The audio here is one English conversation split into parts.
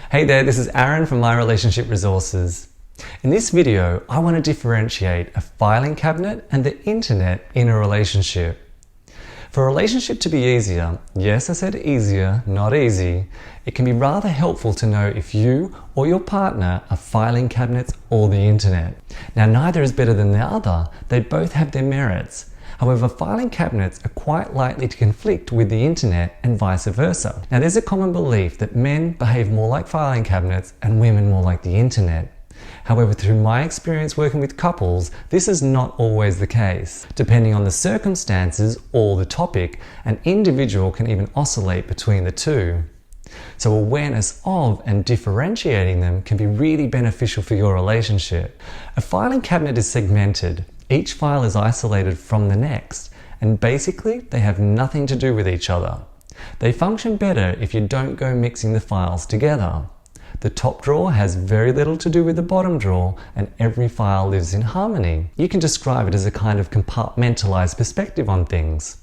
Hey there, this is Aaron from My Relationship Resources. In this video, I want to differentiate a filing cabinet and the internet in a relationship. For a relationship to be easier, yes, I said easier, not easy, it can be rather helpful to know if you or your partner are filing cabinets or the internet. Now, neither is better than the other, they both have their merits. However, filing cabinets are quite likely to conflict with the internet and vice versa. Now, there's a common belief that men behave more like filing cabinets and women more like the internet. However, through my experience working with couples, this is not always the case. Depending on the circumstances or the topic, an individual can even oscillate between the two. So awareness of and differentiating them can be really beneficial for your relationship. A filing cabinet is segmented. Each file is isolated from the next, and basically they have nothing to do with each other. They function better if you don't go mixing the files together. The top drawer has very little to do with the bottom drawer, and every file lives in harmony. You can describe it as a kind of compartmentalized perspective on things.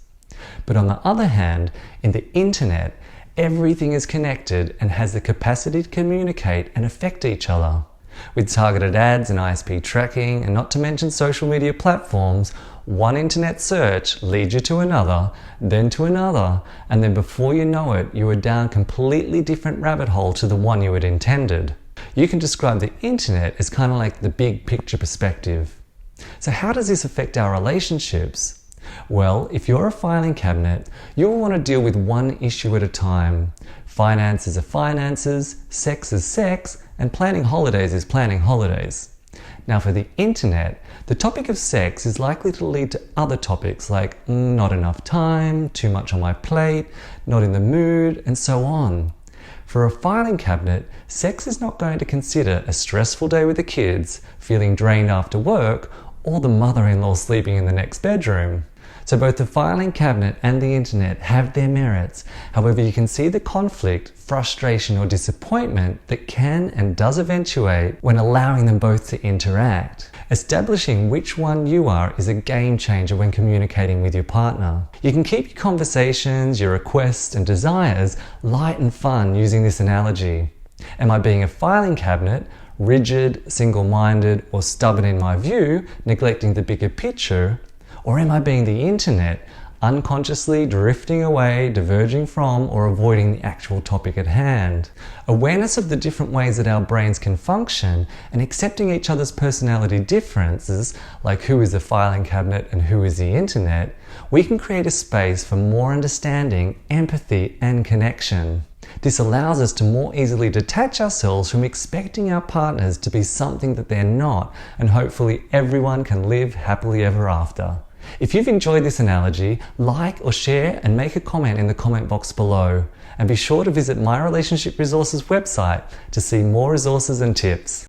But on the other hand, in the internet, everything is connected and has the capacity to communicate and affect each other. With targeted ads and ISP tracking, and not to mention social media platforms, one internet search leads you to another, and then before you know it, you are down a completely different rabbit hole to the one you had intended. You can describe the internet as kind of like the big picture perspective. So how does this affect our relationships? Well, if you're a filing cabinet, you'll want to deal with one issue at a time. Finances are finances, sex is sex, and planning holidays is planning holidays. Now for the internet, the topic of sex is likely to lead to other topics like not enough time, too much on my plate, not in the mood, and so on. For a filing cabinet, sex is not going to consider a stressful day with the kids, feeling drained after work, or the mother-in-law sleeping in the next bedroom. So both the filing cabinet and the internet have their merits. However, you can see the conflict, frustration, or disappointment that can and does eventuate when allowing them both to interact. Establishing which one you are is a game changer when communicating with your partner. You can keep your conversations, your requests, and desires light and fun using this analogy. Am I being a filing cabinet, rigid, single-minded, or stubborn in my view, neglecting the bigger picture? Or am I being the internet, unconsciously drifting away, diverging from, or avoiding the actual topic at hand? Awareness of the different ways that our brains can function and accepting each other's personality differences, like who is the filing cabinet and who is the internet, we can create a space for more understanding, empathy, and connection. This allows us to more easily detach ourselves from expecting our partners to be something that they're not, and hopefully everyone can live happily ever after. If you've enjoyed this analogy, like or share and make a comment in the comment box below. And be sure to visit My Relationship Resources website to see more resources and tips.